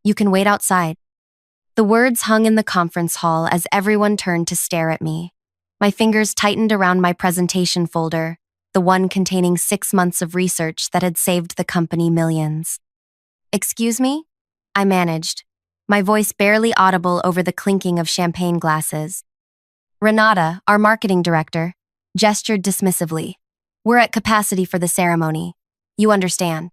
You can wait outside." The words hung in the conference hall as everyone turned to stare at me. My fingers tightened around my presentation folder, the one containing 6 months of research that had saved the company millions. "Excuse me?" I managed, my voice barely audible over the clinking of champagne glasses. Renata, our marketing director, gestured dismissively. "We're at capacity for the ceremony. You understand."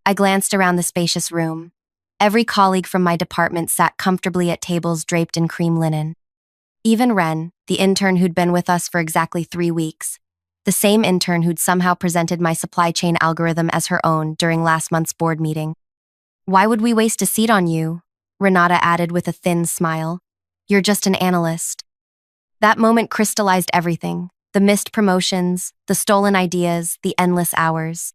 I glanced around the spacious room. Every colleague from my department sat comfortably at tables draped in cream linen. Even Ren, the intern who'd been with us for exactly 3 weeks, the same intern who'd somehow presented my supply chain algorithm as her own during last month's board meeting. "Why would we waste a seat on you?" Renata added with a thin smile. "You're just an analyst." That moment crystallized everything: the missed promotions, the stolen ideas, the endless hours.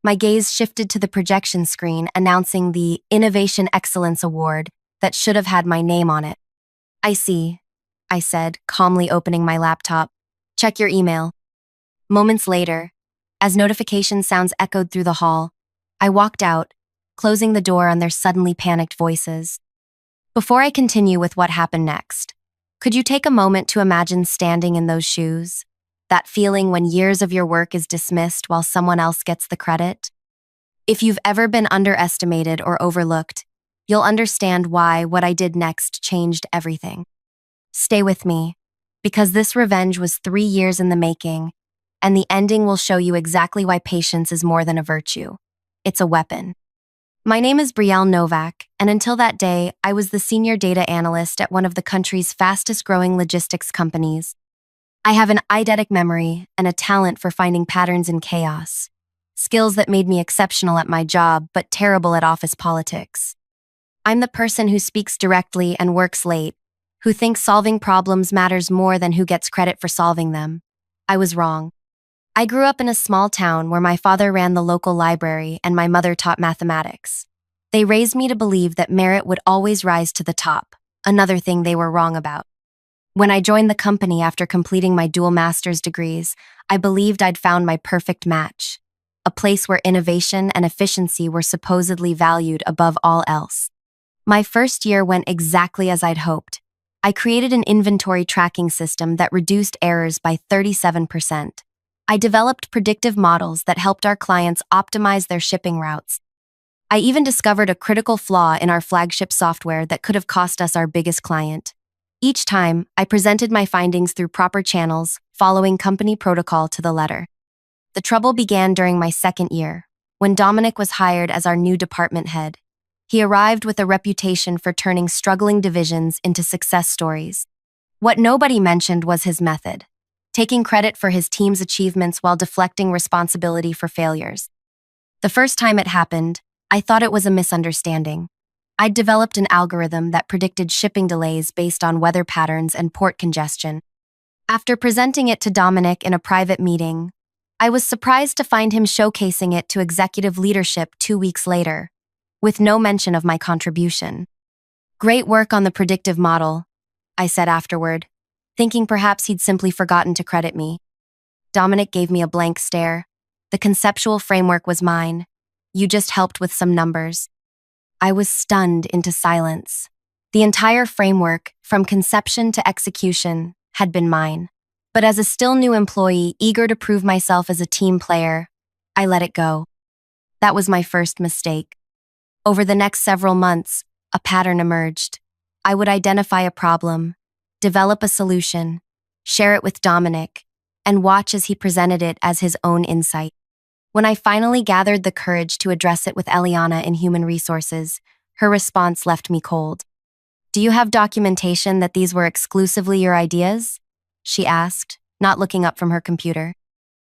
My gaze shifted to the projection screen announcing the Innovation Excellence Award that should have had my name on it. "I see," I said, calmly opening my laptop. "Check your email." Moments later, as notification sounds echoed through the hall, I walked out, closing the door on their suddenly panicked voices. Before I continue with what happened next, could you take a moment to imagine standing in those shoes? That feeling when years of your work is dismissed while someone else gets the credit? If you've ever been underestimated or overlooked, you'll understand why what I did next changed everything. Stay with me, because this revenge was 3 years in the making, and the ending will show you exactly why patience is more than a virtue. It's a weapon. My name is Brielle Novak, and until that day, I was the senior data analyst at one of the country's fastest-growing logistics companies. I have an eidetic memory and a talent for finding patterns in chaos, skills that made me exceptional at my job but terrible at office politics. I'm the person who speaks directly and works late, who thinks solving problems matters more than who gets credit for solving them. I was wrong. I grew up in a small town where my father ran the local library and my mother taught mathematics. They raised me to believe that merit would always rise to the top, another thing they were wrong about. When I joined the company after completing my dual master's degrees, I believed I'd found my perfect match, a place where innovation and efficiency were supposedly valued above all else. My first year went exactly as I'd hoped. I created an inventory tracking system that reduced errors by 37%. I developed predictive models that helped our clients optimize their shipping routes. I even discovered a critical flaw in our flagship software that could have cost us our biggest client. Each time, I presented my findings through proper channels, following company protocol to the letter. The trouble began during my second year, when Dominic was hired as our new department head. He arrived with a reputation for turning struggling divisions into success stories. What nobody mentioned was his method, taking credit for his team's achievements while deflecting responsibility for failures. The first time it happened, I thought it was a misunderstanding. I'd developed an algorithm that predicted shipping delays based on weather patterns and port congestion. After presenting it to Dominic in a private meeting, I was surprised to find him showcasing it to executive leadership 2 weeks later, with no mention of my contribution. "Great work on the predictive model," I said afterward, thinking perhaps he'd simply forgotten to credit me. Dominic gave me a blank stare. "The conceptual framework was mine. You just helped with some numbers." I was stunned into silence. The entire framework, from conception to execution, had been mine. But as a still new employee, eager to prove myself as a team player, I let it go. That was my first mistake. Over the next several months, a pattern emerged. I would identify a problem, develop a solution, share it with Dominic, and watch as he presented it as his own insight. When I finally gathered the courage to address it with Eliana in Human Resources, her response left me cold. "Do you have documentation that these were exclusively your ideas?" she asked, not looking up from her computer.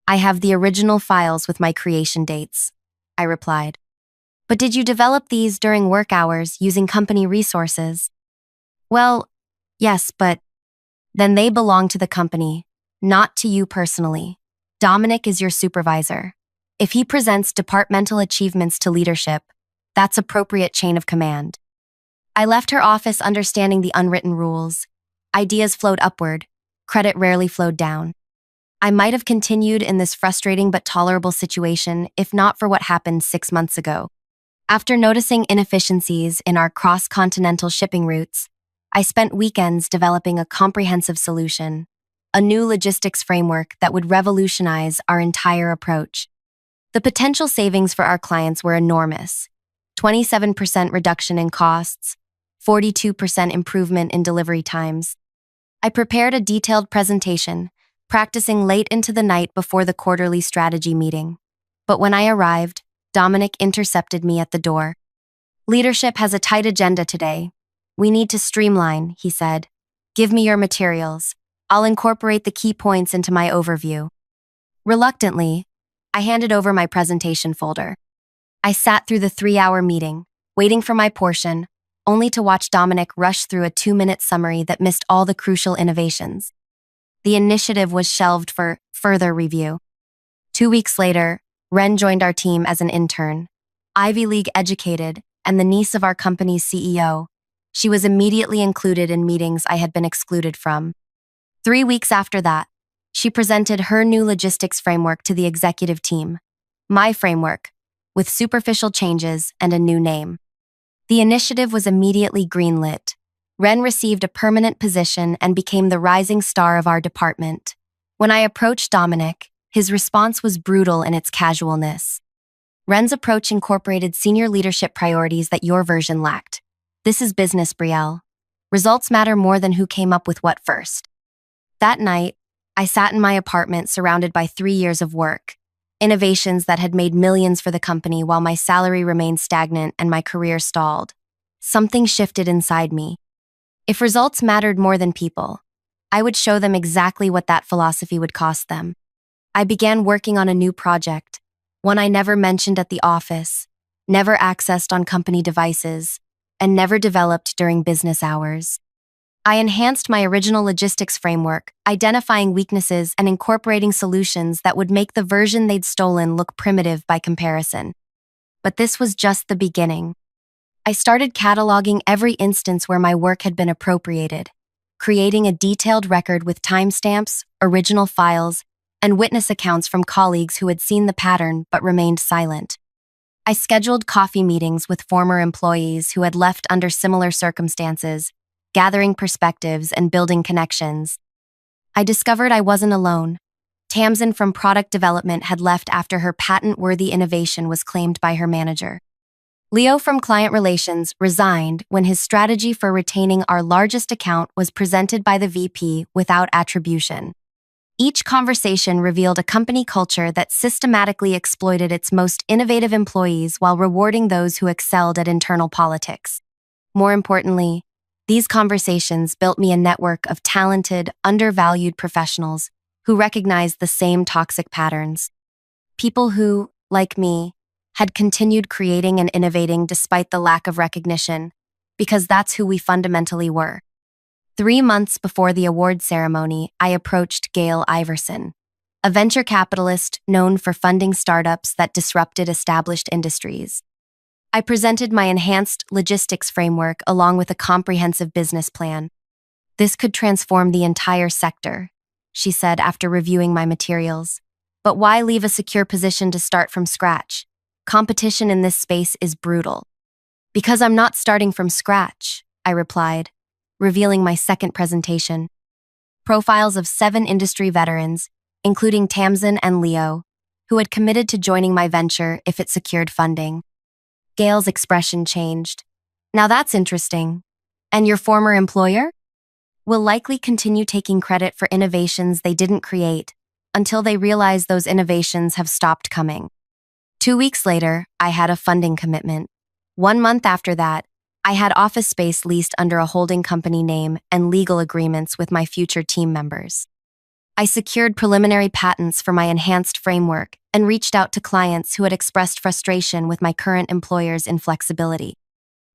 "I have the original files with my creation dates," I replied. "But did you develop these during work hours using company resources?" "Well, yes, but..." "Then they belong to the company, not to you personally. Dominic is your supervisor. If he presents departmental achievements to leadership, that's appropriate chain of command." I left her office understanding the unwritten rules. Ideas flowed upward, credit rarely flowed down. I might have continued in this frustrating but tolerable situation if not for what happened 6 months ago. After noticing inefficiencies in our cross-continental shipping routes, I spent weekends developing a comprehensive solution, a new logistics framework that would revolutionize our entire approach. The potential savings for our clients were enormous: 27% reduction in costs, 42% improvement in delivery times. I prepared a detailed presentation, practicing late into the night before the quarterly strategy meeting. But when I arrived, Dominic intercepted me at the door. "Leadership has a tight agenda today. We need to streamline," he said. "Give me your materials. I'll incorporate the key points into my overview." Reluctantly, I handed over my presentation folder. I sat through the 3-hour meeting, waiting for my portion, only to watch Dominic rush through a 2-minute summary that missed all the crucial innovations. The initiative was shelved for further review. 2 weeks later, Ren joined our team as an intern. Ivy League educated and the niece of our company's CEO, she was immediately included in meetings I had been excluded from. 3 weeks after that, she presented her new logistics framework to the executive team, my framework, with superficial changes and a new name. The initiative was immediately greenlit. Ren received a permanent position and became the rising star of our department. When I approached Dominic, his response was brutal in its casualness. "Ren's approach incorporated senior leadership priorities that your version lacked. This is business, Brielle. Results matter more than who came up with what first." That night, I sat in my apartment surrounded by 3 years of work, innovations that had made millions for the company while my salary remained stagnant and my career stalled. Something shifted inside me. If results mattered more than people, I would show them exactly what that philosophy would cost them. I began working on a new project, one I never mentioned at the office, never accessed on company devices, and never developed during business hours. I enhanced my original logistics framework, identifying weaknesses and incorporating solutions that would make the version they'd stolen look primitive by comparison. But this was just the beginning. I started cataloging every instance where my work had been appropriated, creating a detailed record with timestamps, original files, and witness accounts from colleagues who had seen the pattern but remained silent. I scheduled coffee meetings with former employees who had left under similar circumstances, gathering perspectives and building connections. I discovered I wasn't alone. Tamsin from product development had left after her patent-worthy innovation was claimed by her manager. Leo from client relations resigned when his strategy for retaining our largest account was presented by the VP without attribution. Each conversation revealed a company culture that systematically exploited its most innovative employees while rewarding those who excelled at internal politics. More importantly, these conversations built me a network of talented, undervalued professionals who recognized the same toxic patterns. People who, like me, had continued creating and innovating despite the lack of recognition, because that's who we fundamentally were. 3 months before the award ceremony, I approached Gail Iverson, a venture capitalist known for funding startups that disrupted established industries. I presented my enhanced logistics framework along with a comprehensive business plan. "This could transform the entire sector," she said after reviewing my materials. "But why leave a secure position to start from scratch? Competition in this space is brutal." "Because I'm not starting from scratch," I replied, revealing my second presentation. Profiles of 7 industry veterans, including Tamsin and Leo, who had committed to joining my venture if it secured funding. Gail's expression changed. "Now that's interesting. And your former employer?" "Will likely continue taking credit for innovations they didn't create until they realize those innovations have stopped coming." 2 weeks later, I had a funding commitment. 1 month after that, I had office space leased under a holding company name and legal agreements with my future team members. I secured preliminary patents for my enhanced framework and reached out to clients who had expressed frustration with my current employer's inflexibility.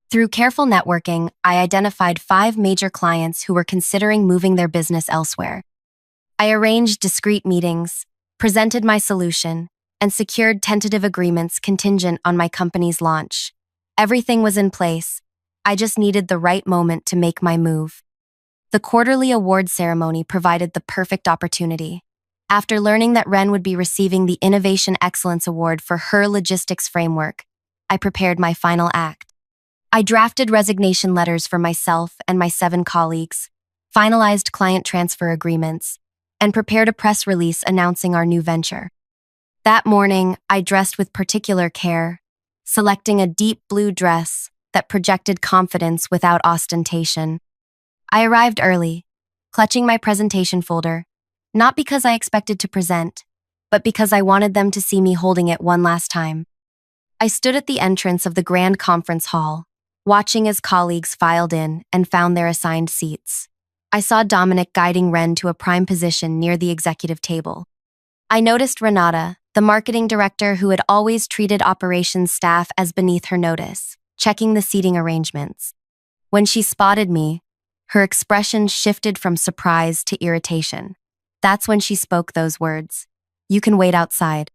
Through careful networking, I identified 5 major clients who were considering moving their business elsewhere. I arranged discreet meetings, presented my solution, and secured tentative agreements contingent on my company's launch. Everything was in place. I just needed the right moment to make my move. The quarterly award ceremony provided the perfect opportunity. After learning that Ren would be receiving the Innovation Excellence Award for her logistics framework, I prepared my final act. I drafted resignation letters for myself and my 7 colleagues, finalized client transfer agreements, and prepared a press release announcing our new venture. That morning, I dressed with particular care, selecting a deep blue dress that projected confidence without ostentation. I arrived early, clutching my presentation folder, not because I expected to present, but because I wanted them to see me holding it one last time. I stood at the entrance of the grand conference hall, watching as colleagues filed in and found their assigned seats. I saw Dominic guiding Ren to a prime position near the executive table. I noticed Renata, the marketing director who had always treated operations staff as beneath her notice, checking the seating arrangements. When she spotted me, her expression shifted from surprise to irritation. That's when she spoke those words. "You can wait outside."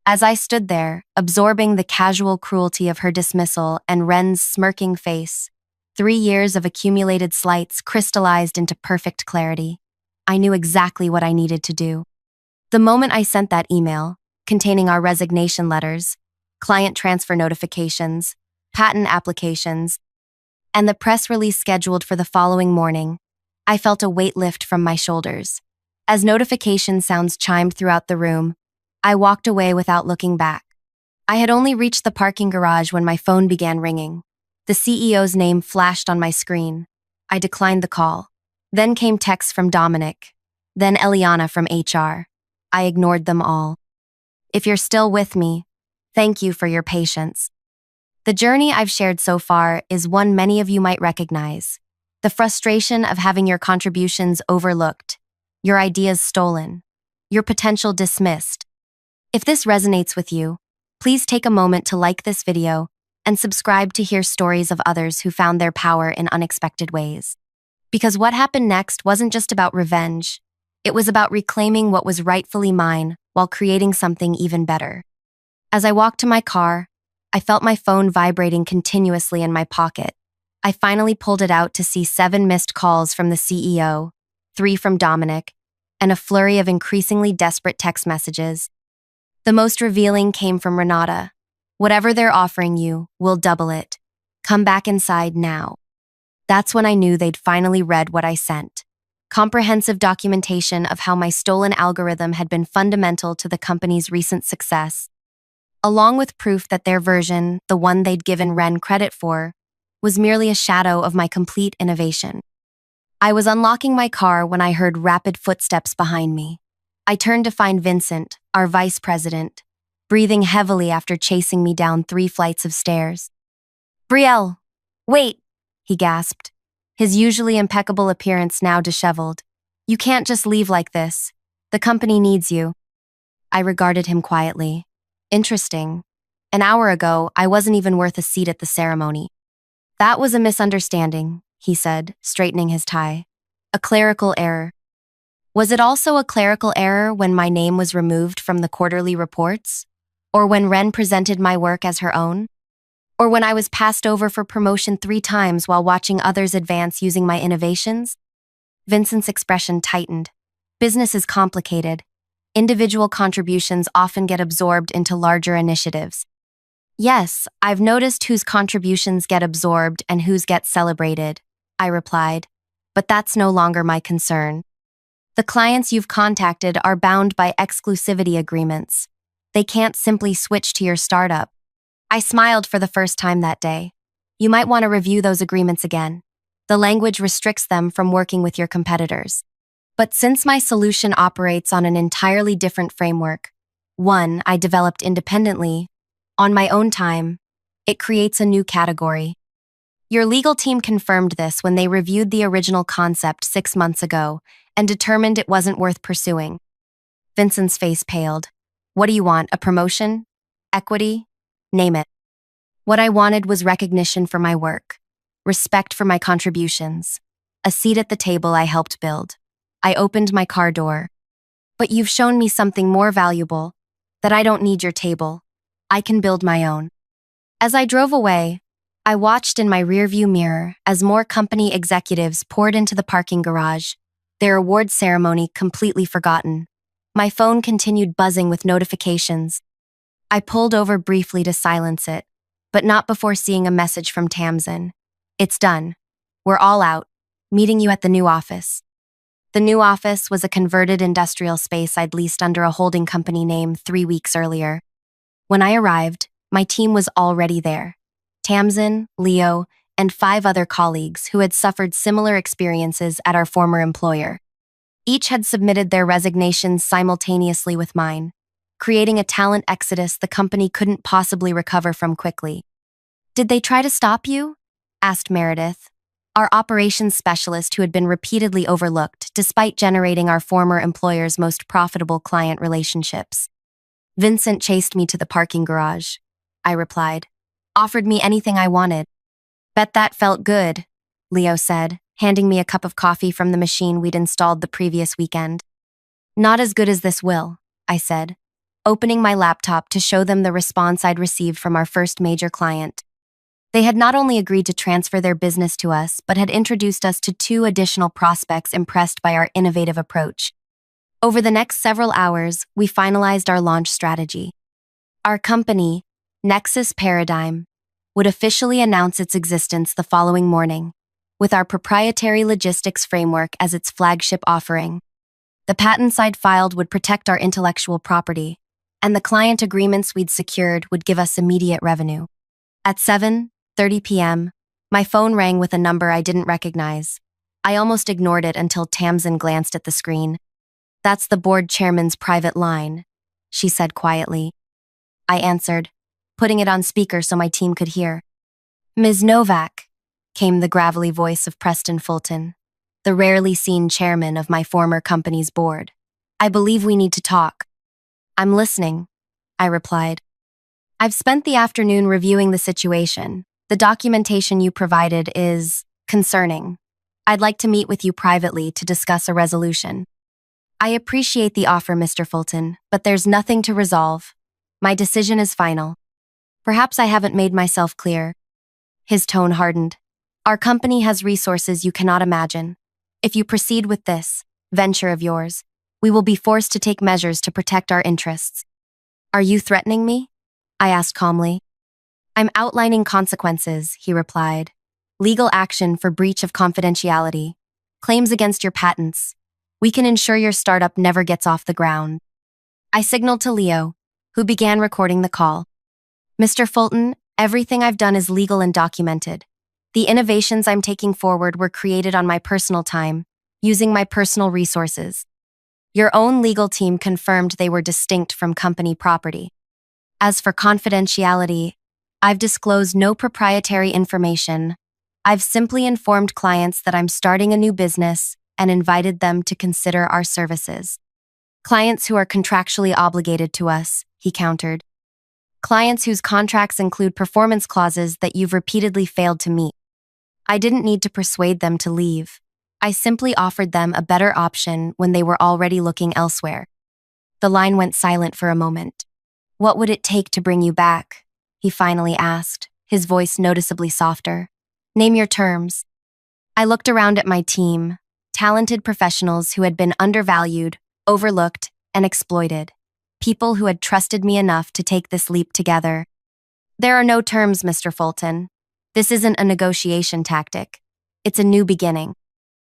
As I stood there, absorbing the casual cruelty of her dismissal and Ren's smirking face, 3 years of accumulated slights crystallized into perfect clarity. I knew exactly what I needed to do. The moment I sent that email, containing our resignation letters, client transfer notifications, patent applications, and the press release scheduled for the following morning, I felt a weight lift from my shoulders. As notification sounds chimed throughout the room, I walked away without looking back. I had only reached the parking garage when my phone began ringing. The CEO's name flashed on my screen. I declined the call. Then came texts from Dominic. Then Eliana from HR. I ignored them all. If you're still with me, thank you for your patience. The journey I've shared so far is one many of you might recognize. The frustration of having your contributions overlooked, your ideas stolen, your potential dismissed. If this resonates with you, please take a moment to like this video and subscribe to hear stories of others who found their power in unexpected ways. Because what happened next wasn't just about revenge, it was about reclaiming what was rightfully mine while creating something even better. As I walked to my car, I felt my phone vibrating continuously in my pocket. I finally pulled it out to see 7 missed calls from the CEO, 3 from Dominic, and a flurry of increasingly desperate text messages. The most revealing came from Renata. "Whatever they're offering you, we'll double it. Come back inside now." That's when I knew they'd finally read what I sent. Comprehensive documentation of how my stolen algorithm had been fundamental to the company's recent success, along with proof that their version, the one they'd given Ren credit for, was merely a shadow of my complete innovation. I was unlocking my car when I heard rapid footsteps behind me. I turned to find Vincent, our vice president, breathing heavily after chasing me down 3 flights of stairs. "Brielle, wait," he gasped, his usually impeccable appearance now disheveled. "You can't just leave like this. The company needs you." I regarded him quietly. Interesting. An hour ago, I wasn't even worth a seat at the ceremony. "That was a misunderstanding," he said, straightening his tie. "A clerical error." Was it also a clerical error when my name was removed from the quarterly reports? Or when Ren presented my work as her own? Or when I was passed over for promotion 3 times while watching others advance using my innovations? Vincent's expression tightened. Business is complicated. Individual contributions often get absorbed into larger initiatives. "Yes, I've noticed whose contributions get absorbed and whose get celebrated," I replied. "But that's no longer my concern. The clients you've contacted are bound by exclusivity agreements. They can't simply switch to your startup." I smiled for the first time that day. "You might want to review those agreements again. The language restricts them from working with your competitors. But since my solution operates on an entirely different framework, one I developed independently, on my own time, it creates a new category. Your legal team confirmed this when they reviewed the original concept 6 months ago and determined it wasn't worth pursuing." Vincent's face paled. "What do you want, a promotion? Equity? Name it." What I wanted was recognition for my work, respect for my contributions, a seat at the table I helped build. I opened my car door. "But you've shown me something more valuable, that I don't need your table. I can build my own." As I drove away, I watched in my rearview mirror as more company executives poured into the parking garage, their award ceremony completely forgotten. My phone continued buzzing with notifications. I pulled over briefly to silence it, but not before seeing a message from Tamsin. It's done. We're all out. Meeting you at the new office. The new office was a converted industrial space I'd leased under a holding company name 3 weeks earlier. When I arrived, my team was already there. Tamsin, Leo, and 5 other colleagues who had suffered similar experiences at our former employer. Each had submitted their resignations simultaneously with mine, creating a talent exodus the company couldn't possibly recover from quickly. "Did they try to stop you?" asked Meredith, our operations specialist who had been repeatedly overlooked despite generating our former employer's most profitable client relationships. "Vincent chased me to the parking garage," I replied. "Offered me anything I wanted." "Bet that felt good," Leo said, handing me a cup of coffee from the machine we'd installed the previous weekend. "Not as good as this will," I said, opening my laptop to show them the response I'd received from our first major client. They had not only agreed to transfer their business to us, but had introduced us to 2 additional prospects impressed by our innovative approach. Over the next several hours, we finalized our launch strategy. Our company, Nexus Paradigm, would officially announce its existence the following morning, with our proprietary logistics framework as its flagship offering. The patents I'd filed would protect our intellectual property, and the client agreements we'd secured would give us immediate revenue. At 7:30 p.m., my phone rang with a number I didn't recognize. I almost ignored it until Tamsin glanced at the screen. "That's the board chairman's private line," she said quietly. I answered, putting it on speaker so my team could hear. "Ms. Novak," came the gravelly voice of Preston Fulton, the rarely seen chairman of my former company's board. "I believe we need to talk." "I'm listening," I replied. "I've spent the afternoon reviewing the situation. The documentation you provided is concerning. I'd like to meet with you privately to discuss a resolution." "I appreciate the offer, Mr. Fulton, but there's nothing to resolve. My decision is final." "Perhaps I haven't made myself clear." His tone hardened. "Our company has resources you cannot imagine. If you proceed with this venture of yours, we will be forced to take measures to protect our interests." "Are you threatening me?" I asked calmly. "I'm outlining consequences," he replied. "Legal action for breach of confidentiality, claims against your patents. We can ensure your startup never gets off the ground." I signaled to Leo, who began recording the call. "Mr. Fulton, everything I've done is legal and documented. The innovations I'm taking forward were created on my personal time, using my personal resources. Your own legal team confirmed they were distinct from company property. As for confidentiality, I've disclosed no proprietary information. I've simply informed clients that I'm starting a new business and invited them to consider our services." "Clients who are contractually obligated to us," he countered. "Clients whose contracts include performance clauses that you've repeatedly failed to meet." I didn't need to persuade them to leave. I simply offered them a better option when they were already looking elsewhere. The line went silent for a moment. "What would it take to bring you back?" he finally asked, his voice noticeably softer. "Name your terms." I looked around at my team, talented professionals who had been undervalued, overlooked, and exploited. People who had trusted me enough to take this leap together. "There are no terms, Mr. Fulton. This isn't a negotiation tactic. It's a new beginning."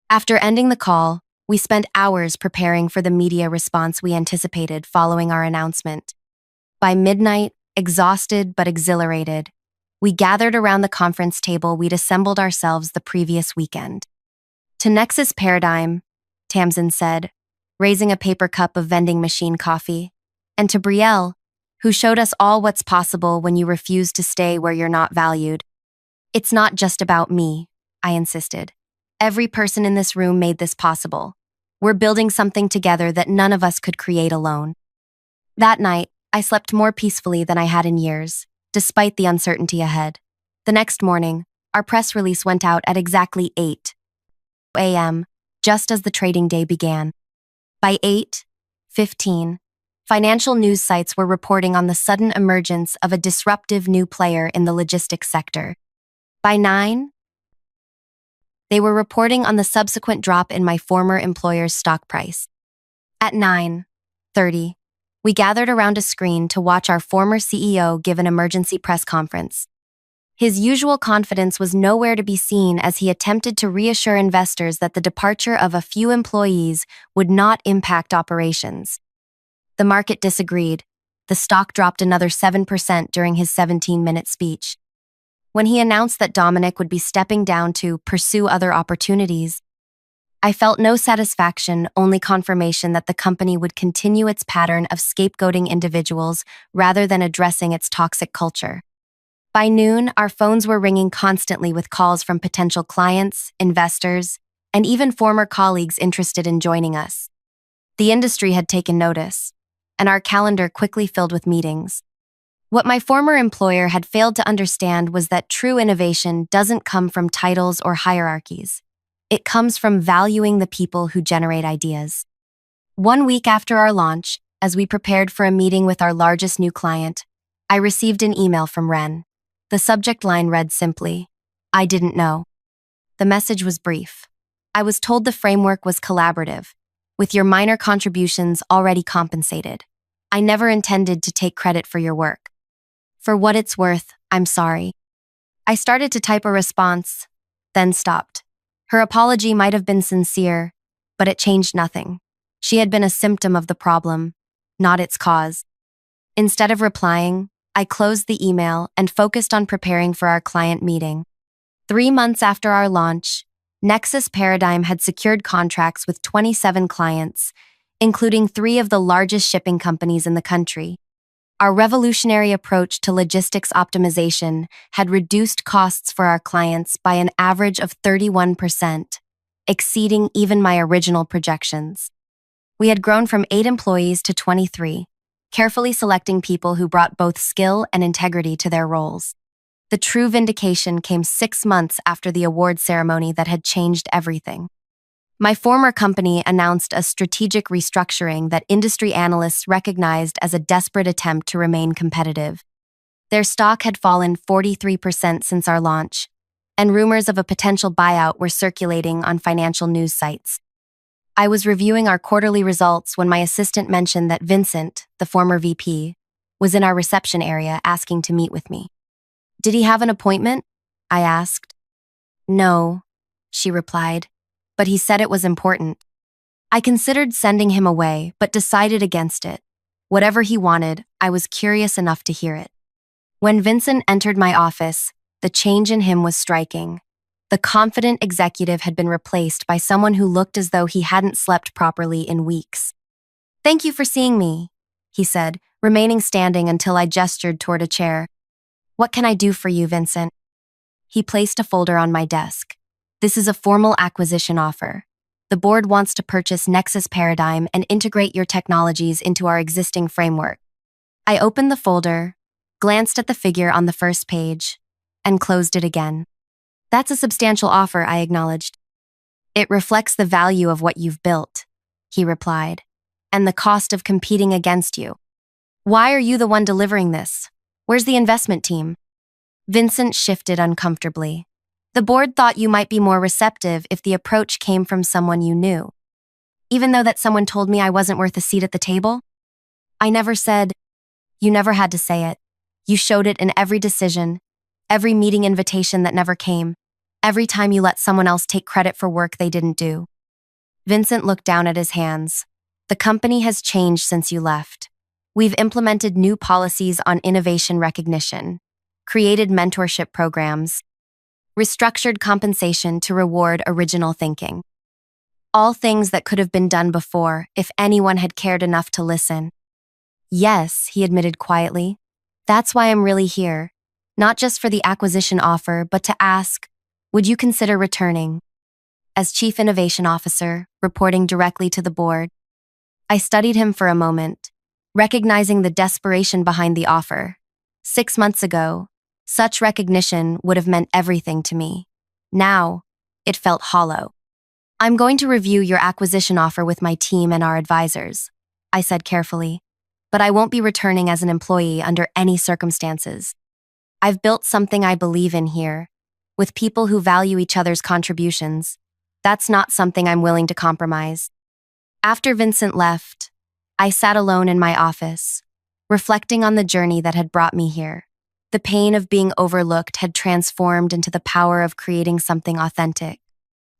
After ending the call, we spent hours preparing for the media response we anticipated following our announcement. By midnight, exhausted but exhilarated, we gathered around the conference table we'd assembled ourselves the previous weekend. "To Nexus Paradigm," Tamsin said, raising a paper cup of vending machine coffee, "and to Brielle, who showed us all what's possible when you refuse to stay where you're not valued. It's not just about me," I insisted. "Every person in this room made this possible. We're building something together that none of us could create alone." That night, I slept more peacefully than I had in years, despite the uncertainty ahead. The next morning, our press release went out at exactly 8 a.m., just as the trading day began. By 8:15, financial news sites were reporting on the sudden emergence of a disruptive new player in the logistics sector. By 9, they were reporting on the subsequent drop in my former employer's stock price. At 9:30, we gathered around a screen to watch our former CEO give an emergency press conference. His usual confidence was nowhere to be seen as he attempted to reassure investors that the departure of a few employees would not impact operations. The market disagreed. The stock dropped another 7% during his 17-minute speech. When he announced that Dominic would be stepping down to pursue other opportunities, I felt no satisfaction, only confirmation that the company would continue its pattern of scapegoating individuals rather than addressing its toxic culture. By noon, our phones were ringing constantly with calls from potential clients, investors, and even former colleagues interested in joining us. The industry had taken notice, and our calendar quickly filled with meetings. What my former employer had failed to understand was that true innovation doesn't come from titles or hierarchies. It comes from valuing the people who generate ideas. 1 week after our launch, as we prepared for a meeting with our largest new client, I received an email from Ren. The subject line read simply, "I didn't know." The message was brief. I was told the framework was collaborative, with your minor contributions already compensated. I never intended to take credit for your work. For what it's worth, I'm sorry. I started to type a response, then stopped. Her apology might have been sincere, but it changed nothing. She had been a symptom of the problem, not its cause. Instead of replying, I closed the email and focused on preparing for our client meeting. 3 months after our launch, Nexus Paradigm had secured contracts with 27 clients, including 3 of the largest shipping companies in the country. Our revolutionary approach to logistics optimization had reduced costs for our clients by an average of 31%, exceeding even my original projections. We had grown from 8 employees to 23, carefully selecting people who brought both skill and integrity to their roles. The true vindication came 6 months after the award ceremony that had changed everything. My former company announced a strategic restructuring that industry analysts recognized as a desperate attempt to remain competitive. Their stock had fallen 43% since our launch, and rumors of a potential buyout were circulating on financial news sites. I was reviewing our quarterly results when my assistant mentioned that Vincent, the former VP, was in our reception area asking to meet with me. "Did he have an appointment?" I asked. "No," she replied, "but he said it was important." I considered sending him away, but decided against it. Whatever he wanted, I was curious enough to hear it. When Vincent entered my office, the change in him was striking. The confident executive had been replaced by someone who looked as though he hadn't slept properly in weeks. "Thank you for seeing me," he said, remaining standing until I gestured toward a chair. "What can I do for you, Vincent?" He placed a folder on my desk. "This is a formal acquisition offer. The board wants to purchase Nexus Paradigm and integrate your technologies into our existing framework." I opened the folder, glanced at the figure on the first page, and closed it again. "That's a substantial offer," I acknowledged. "It reflects the value of what you've built," he replied, "and the cost of competing against you. Why are you the one delivering this? Where's the investment team?" Vincent shifted uncomfortably. "The board thought you might be more receptive if the approach came from someone you knew. Even though that someone told me I wasn't worth a seat at the table?" I never said. "You never had to say it. You showed it in every decision, every meeting invitation that never came, every time you let someone else take credit for work they didn't do." Vincent looked down at his hands. "The company has changed since you left. We've implemented new policies on innovation recognition, created mentorship programs, restructured compensation to reward original thinking. All things that could have been done before if anyone had cared enough to listen." "Yes," he admitted quietly. "That's why I'm really here. Not just for the acquisition offer, but to ask, would you consider returning as Chief Innovation Officer, reporting directly to the board?" I studied him for a moment, recognizing the desperation behind the offer. 6 months ago, such recognition would have meant everything to me. Now, it felt hollow. "I'm going to review your acquisition offer with my team and our advisors," I said carefully, "but I won't be returning as an employee under any circumstances. I've built something I believe in here, with people who value each other's contributions. That's not something I'm willing to compromise." After Vincent left, I sat alone in my office, reflecting on the journey that had brought me here. The pain of being overlooked had transformed into the power of creating something authentic.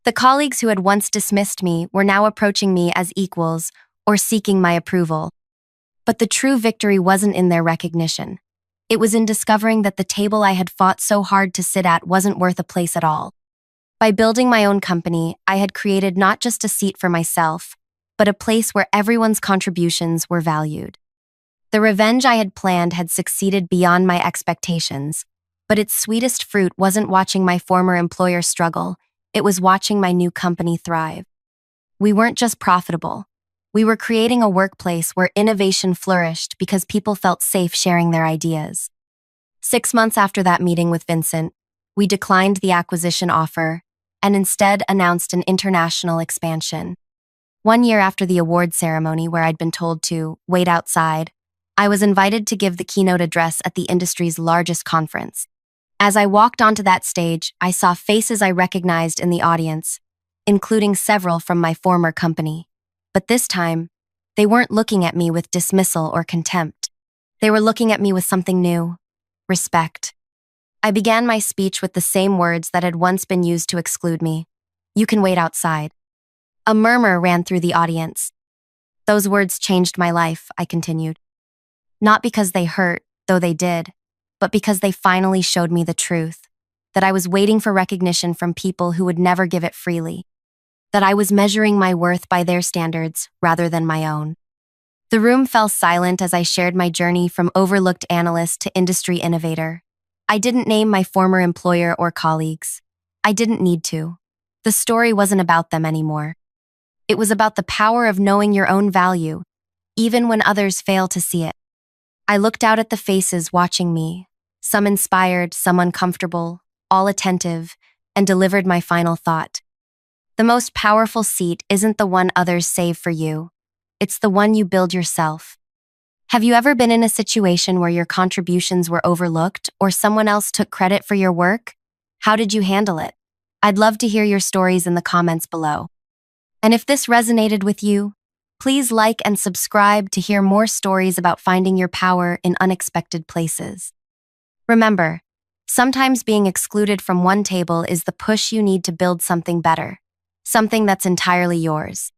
The colleagues who had once dismissed me were now approaching me as equals or seeking my approval. But the true victory wasn't in their recognition. It was in discovering that the table I had fought so hard to sit at wasn't worth a place at all. By building my own company, I had created not just a seat for myself, but a place where everyone's contributions were valued. The revenge I had planned had succeeded beyond my expectations, but its sweetest fruit wasn't watching my former employer struggle, it was watching my new company thrive. We weren't just profitable. We were creating a workplace where innovation flourished because people felt safe sharing their ideas. 6 months after that meeting with Vincent, we declined the acquisition offer and instead announced an international expansion. 1 year after the award ceremony, where I'd been told to wait outside, I was invited to give the keynote address at the industry's largest conference. As I walked onto that stage, I saw faces I recognized in the audience, including several from my former company. But this time, they weren't looking at me with dismissal or contempt. They were looking at me with something new: respect. I began my speech with the same words that had once been used to exclude me. "You can wait outside." A murmur ran through the audience. "Those words changed my life," I continued. "Not because they hurt, though they did, but because they finally showed me the truth, that I was waiting for recognition from people who would never give it freely, that I was measuring my worth by their standards rather than my own." The room fell silent as I shared my journey from overlooked analyst to industry innovator. I didn't name my former employer or colleagues. I didn't need to. The story wasn't about them anymore. It was about the power of knowing your own value, even when others fail to see it. I looked out at the faces watching me, some inspired, some uncomfortable, all attentive, and delivered my final thought. The most powerful seat isn't the one others save for you. It's the one you build yourself. Have you ever been in a situation where your contributions were overlooked or someone else took credit for your work? How did you handle it? I'd love to hear your stories in the comments below. And if this resonated with you, please like and subscribe to hear more stories about finding your power in unexpected places. Remember, sometimes being excluded from one table is the push you need to build something better, something that's entirely yours.